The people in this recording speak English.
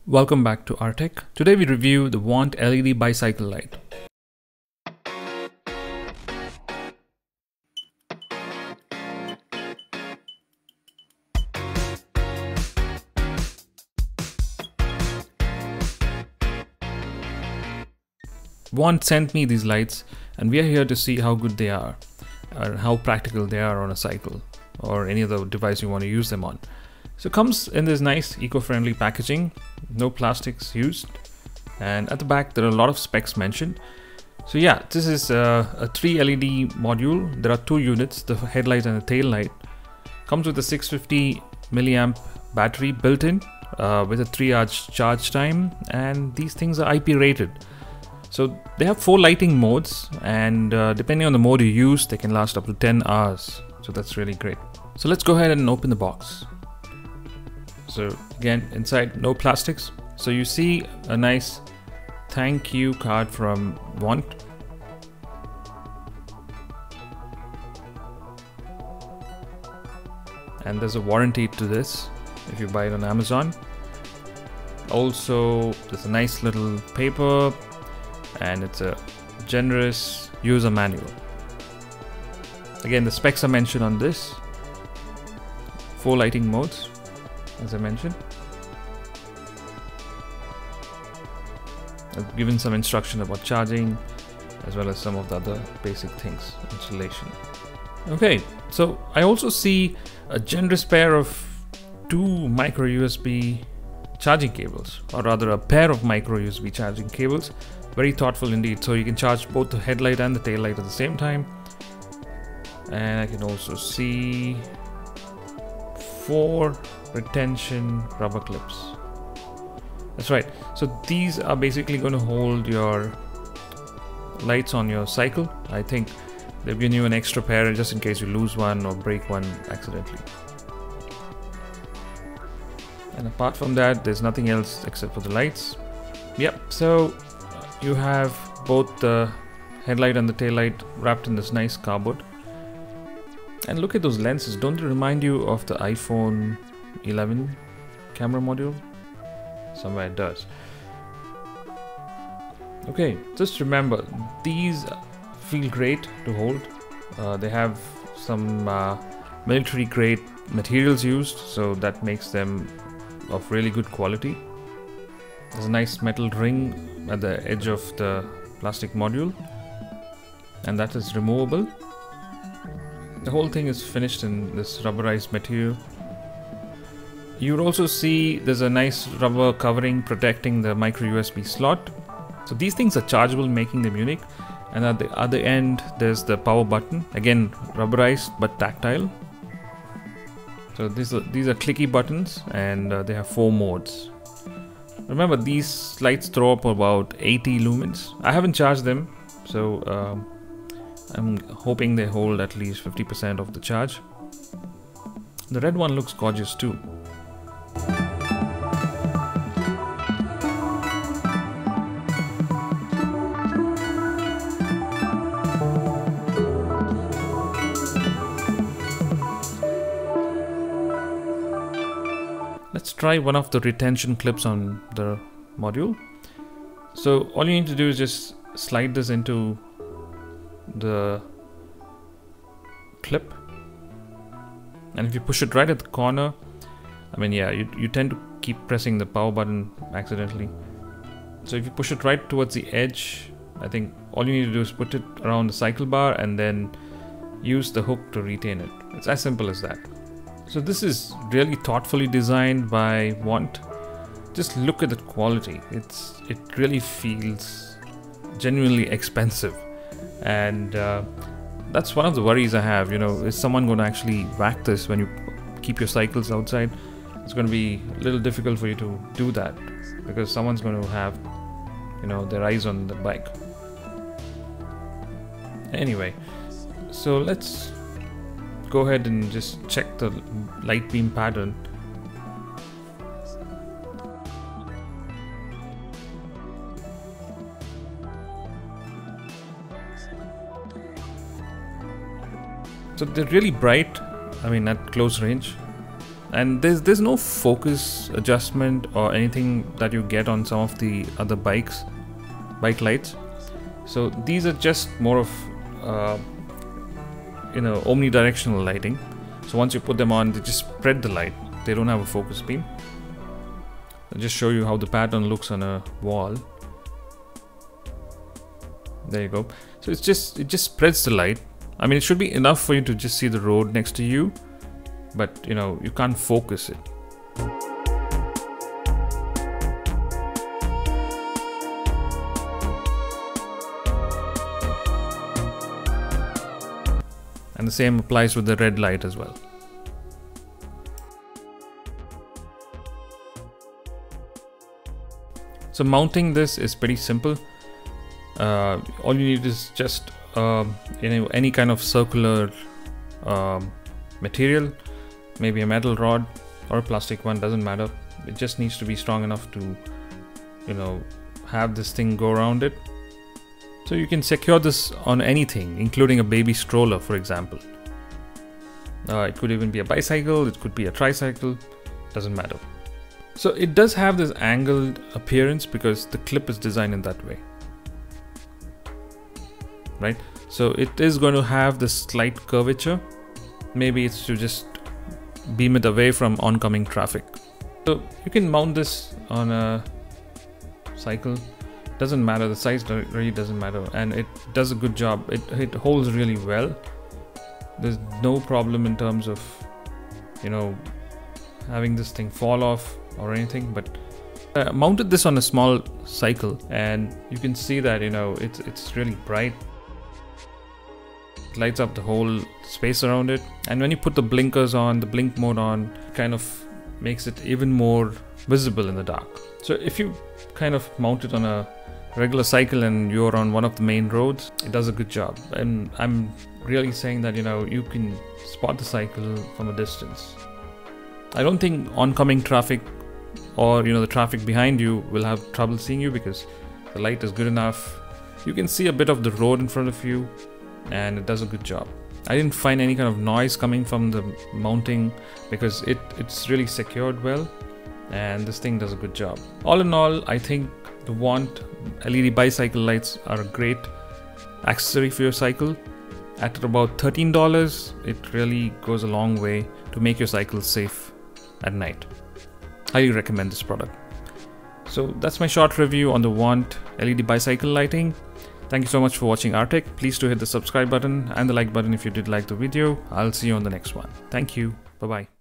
Welcome back to Artec. Today we review the WANT LED bicycle light. WANT sent me these lights and we are here to see how good they are or how practical they are on a cycle or any other device you want to use them on. So it comes in this nice eco-friendly packaging, no plastics used, and at the back there are a lot of specs mentioned. So yeah, this is a 3 LED module. There are 2 units, the headlight and the tail light. Comes with a 650 milliamp battery built in with a 3-hour charge time, and these things are IP rated. So they have 4 lighting modes, and depending on the mode you use, they can last up to 10 hours. So that's really great. So let's go ahead and open the box. So again, inside no plastics. So you see a nice thank you card from WANT. And there's a warranty to this if you buy it on Amazon. Also, there's a nice little paper and it's a generous user manual. Again, the specs are mentioned on this. 4 lighting modes, as I mentioned. I've given some instruction about charging as well as some of the other basic things, installation. Okay, so I also see a generous pair of 2 micro USB charging cables, or rather a pair of micro USB charging cables. Very thoughtful indeed. So you can charge both the headlight and the tail light at the same time. And I can also see 4 retention rubber clips. That's right. So these are basically going to hold your lights on your cycle. I think they've given you an extra pair just in case you lose one or break one accidentally. And apart from that, there's nothing else except for the lights. Yep, so you have both the headlight and the tail light wrapped in this nice cardboard. And look at those lenses. Don't they remind you of the iPhone 11 camera module? Somewhere it does. Okay, just remember, these feel great to hold. They have some military grade materials used, so that makes them of really good quality. There's a nice metal ring at the edge of the plastic module, and that is removable. The whole thing is finished in this rubberized material. You'll also see there's a nice rubber covering protecting the micro USB slot. So these things are chargeable, making them unique. And at the other end, there's the power button. Again, rubberized but tactile. So these are clicky buttons, and they have 4 modes. Remember, these lights throw up about 80 lumens. I haven't charged them, so I'm hoping they hold at least 50% of the charge. The red one looks gorgeous too. Let's try one of the retention clips on the module. So all you need to do is just slide this into the clip, and if you push it right at the corner, I mean, yeah, you tend to keep pressing the power button accidentally. So if you push it right towards the edge, I think all you need to do is put it around the cycle bar and then use the hook to retain it. It's as simple as that. So this is really thoughtfully designed by WANT. Just look at the quality. It really feels genuinely expensive. And that's one of the worries I have, is someone going to actually whack this when you keep your cycles outside? It's going to be a little difficult for you to do that because someone's going to have, their eyes on the bike. Anyway, so let's go ahead and just check the light beam pattern. So they're really bright, I mean at close range. and there's no focus adjustment or anything that you get on some of the other bike lights. So these are just more of omnidirectional lighting. So once you put them on, they just spread the light. They don't have a focus beam. I'll just show you how the pattern looks on a wall. There you go. So it just spreads the light. I mean, it should be enough for you to just see the road next to you, but you can't focus it. And the same applies with the red light as well. So mounting this is pretty simple. All you need is just any kind of circular material, maybe a metal rod or a plastic one, doesn't matter. It just needs to be strong enough to have this thing go around it. So you can secure this on anything, including a baby stroller, for example. It could even be a bicycle, it could be a tricycle, doesn't matter. So it does have this angled appearance because the clip is designed in that way, right? So it is going to have this slight curvature. Maybe it's to just beam it away from oncoming traffic. So you can mount this on a cycle. Doesn't matter, the size really doesn't matter, and it does a good job. It holds really well. There's no problem in terms of having this thing fall off or anything. But I mounted this on a small cycle, and you can see that it's really bright. It lights up the whole space around it, and when you put the blinkers on, the blink mode on, it kind of makes it even more visible in the dark. So if you kind of mount it on a regular cycle and you're on one of the main roads, it does a good job. And I'm really saying that you can spot the cycle from a distance. I don't think oncoming traffic or the traffic behind you will have trouble seeing you, because the light is good enough. You can see a bit of the road in front of you, and it does a good job. I didn't find any kind of noise coming from the mounting because it's really secured well, and this thing does a good job. All in all, I think the WANT LED bicycle lights are a great accessory for your cycle. At about $13, it really goes a long way to make your cycle safe at night. Highly recommend this product. So that's my short review on the WANT LED bicycle lighting. Thank you so much for watching Artech. Please do hit the subscribe button and the like button if you did like the video. I'll see you on the next one. Thank you. Bye-bye.